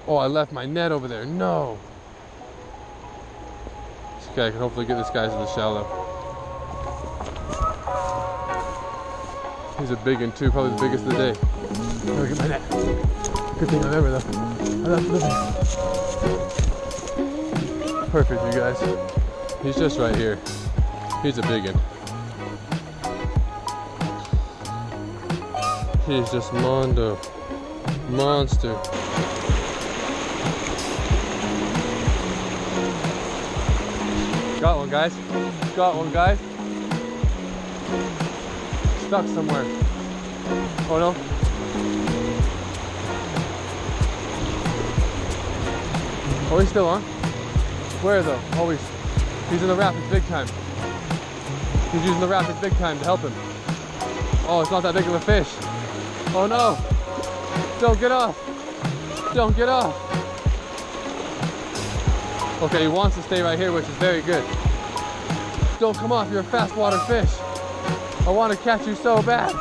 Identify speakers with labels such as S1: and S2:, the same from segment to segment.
S1: Oh, I left my net over there. No. Okay, I can hopefully get this guy to the shallow. He's a big one too, probably the biggest of the day. Let me get my net. Good thing I remember though. I left it over. Perfect, you guys. He's just right here. He's a big one. He's just Mondo. Monster. Got one, guys. Got one, guys. Stuck somewhere. Oh no. Oh, he's still on. Where though? Oh, he's in the rapids big time. He's using the rapids big time to help him. Oh, it's not that big of a fish. Oh no. Don't get off. Don't get off. Okay, he wants to stay right here, which is very good. Don't come off, you're a fast water fish. I want to catch you so bad.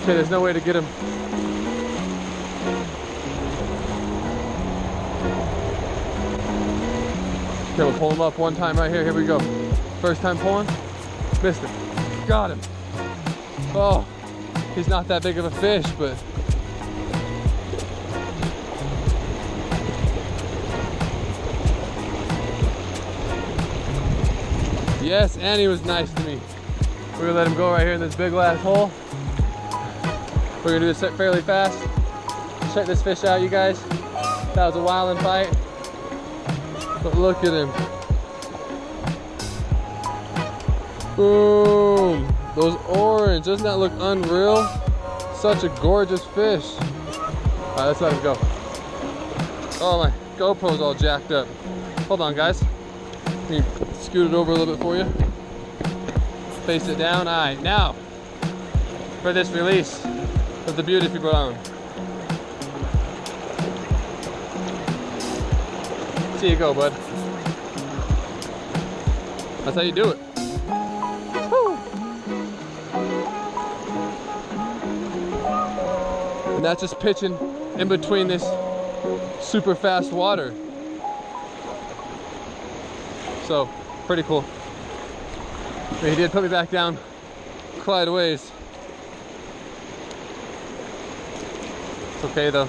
S1: Okay, there's no way to get him. Okay, we'll pull him up one time right here. Here we go. First time pulling. Missed him. Got him. Oh, he's not that big of a fish, but yes, and he was nice to me. We're gonna let him go right here in this big last hole. We're gonna do this fairly fast. Check this fish out, you guys. That was a wildin' fight. But look at him. Boom. Those orange, doesn't that look unreal? Such a gorgeous fish. All right, let's let him go. Oh, my GoPro's all jacked up. Hold on, guys. Let me scoot it over a little bit for you. Face it down. All right, now for this release of the Beautiful Brown. See you go, bud. That's how you do it. Woo. And that's just pitching in between this super fast water. So, pretty cool. But he did put me back down quite a ways. It's okay though.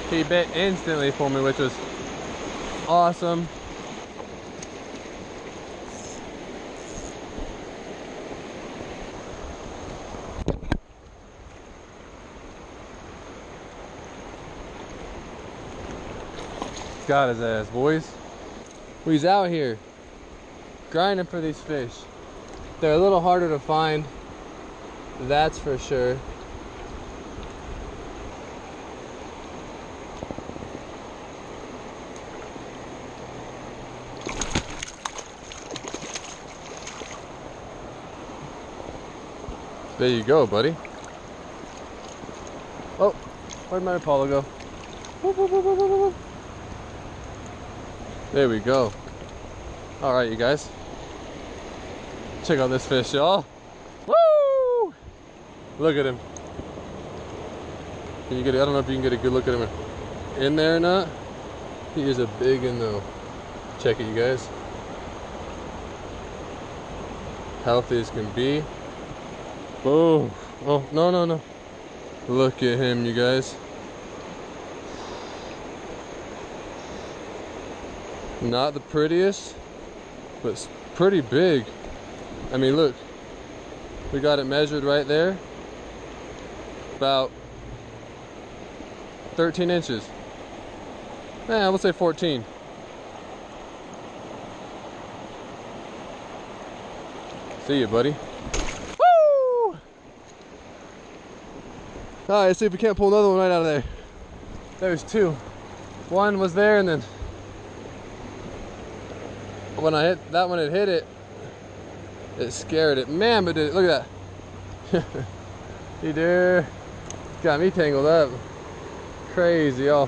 S1: He bit instantly for me, which was awesome. Got his ass, boys. He's out here grinding for these fish. They're a little harder to find, that's for sure. There you go, buddy. Oh, where'd my Apollo go? Whoop, whoop, whoop, whoop, whoop. There we go. All right, you guys. Check out this fish, y'all. Woo! Look at him. Can you get? I don't know if you can get a good look at him in there or not. He is a big one though. Check it, you guys. Healthy as can be. Boom. Oh, no, no, no. Look at him, you guys. Not the prettiest, but it's pretty big. I mean, look. We got it measured right there. About 13 inches. Eh, we'll say 14. See you, buddy. Woo! All right, see if we can't pull another one right out of there. There's two. One was there, and then when I hit that one, it hit it. It scared it. Man, but did it, look at that. He did. Got me tangled up. Crazy, all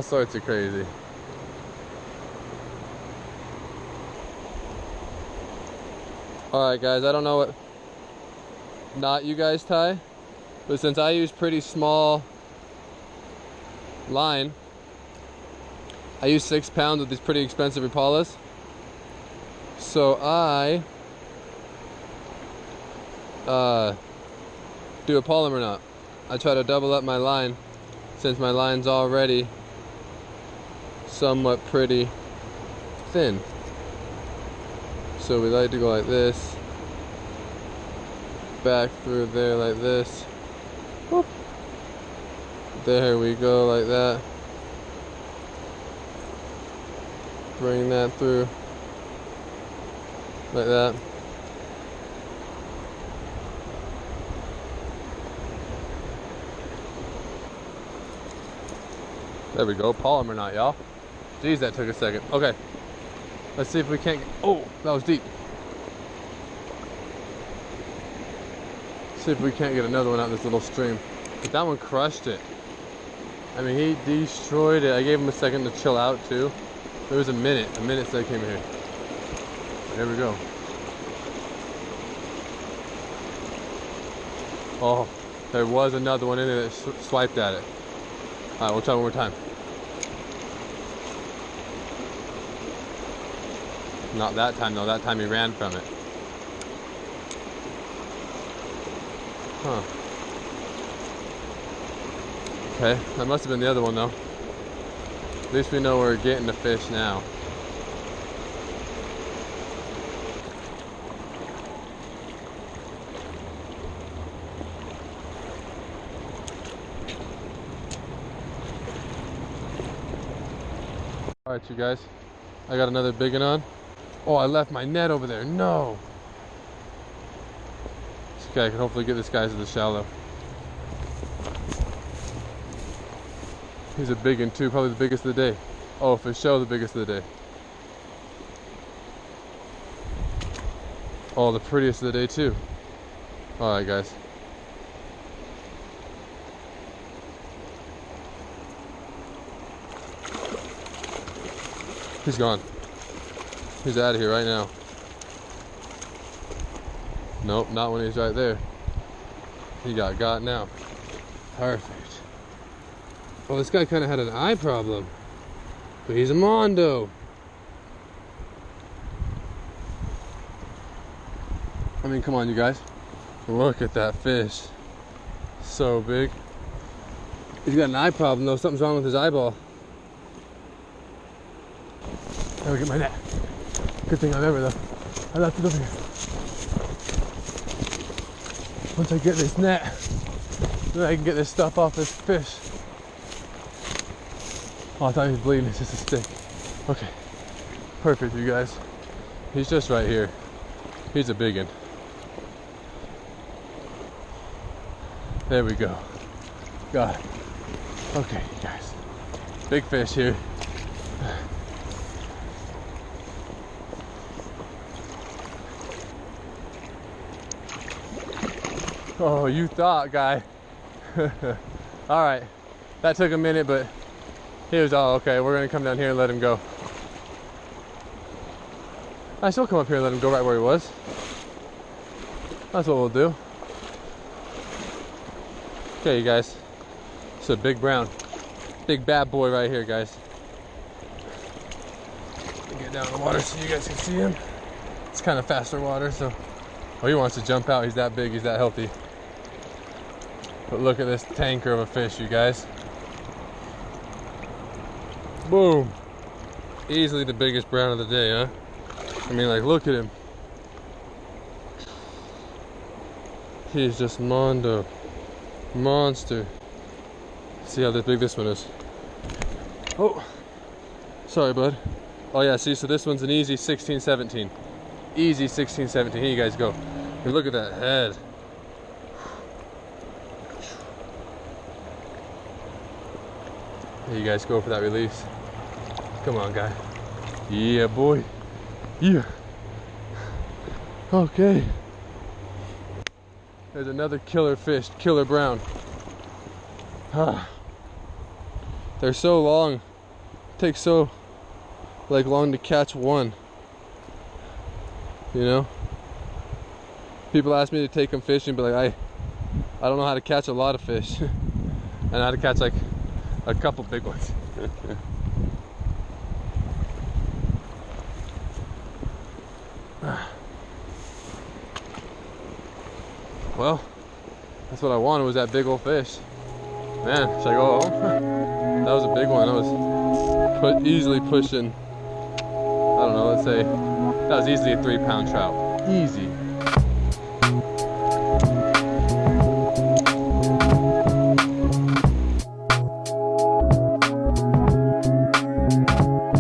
S1: sorts of crazy. All right, guys, I don't know not you guys tie, but since I use pretty small line, I use 6 pounds with these pretty expensive Impalas. So I do a Palomar knot. I try to double up my line since my line's already somewhat pretty thin. So we like to go like this, back through there like this. Whoop. There we go, like that. Bring that through like that. There we go, Palomar knot, y'all. Geez, that took a second. Okay, let's see if we can't get, oh, that was deep. See if we can't get another one out of this little stream. But that one crushed it. I mean, he destroyed it. I gave him a second to chill out too. There was a minute since I came here. There we go. Oh, there was another one in there that swiped at it. All right, we'll try one more time. Not that time though, that time he ran from it. Huh. Okay, that must have been the other one though. At least we know we're getting the fish now. Alright you guys, I got another big one on. Oh, I left my net over there, no! Okay, I can hopefully get this guy to the shallow. He's a big one too, probably the biggest of the day. Oh, for sure the biggest of the day. Oh, the prettiest of the day too. Alright guys. He's gone. He's out of here right now. Nope, not when he's right there. He got now. Perfect. Well, this guy kind of had an eye problem, but he's a Mondo. I mean, come on, you guys. Look at that fish. So big. He's got an eye problem, though. Something's wrong with his eyeball. Let me get my net. Good thing I remember, though. I left it over here. Once I get this net, then I can get this stuff off this fish. Oh, I thought he was bleeding. It's just a stick. Okay. Perfect, you guys. He's just right here. He's a big one. There we go. Got it. Okay, you guys. Big fish here. Oh, you thought, guy. All right, that took a minute, but he was all okay. We're gonna come down here and let him go. I still come up here and let him go right where he was. That's what we'll do. Okay, you guys. It's a big brown, big bad boy right here, guys. Get down in the water so you guys can see him. It's kind of faster water, so. Oh, he wants to jump out. He's that big. He's that healthy. But look at this tanker of a fish, you guys. Boom. Easily the biggest brown of the day, huh? I mean, like, look at him. He's just Mondo. Monster. See how big this one is. Oh. Sorry, bud. Oh, yeah, see, so this one's an easy 16, 17. Easy 16, 17. Here you guys go. And look at that head. Here you guys go for that release. Come on, guy. Yeah, boy. Yeah. Okay. There's another killer fish, killer brown. Ah. They're so long. It takes so long to catch one. You know? People ask me to take them fishing, but like I don't know how to catch a lot of fish. And how to catch like a couple big ones. Well, that's what I wanted, was that big old fish. Man, should I go home? That was a big one. I was easily pushing, I don't know, let's say, that was easily a 3-pound trout. Easy.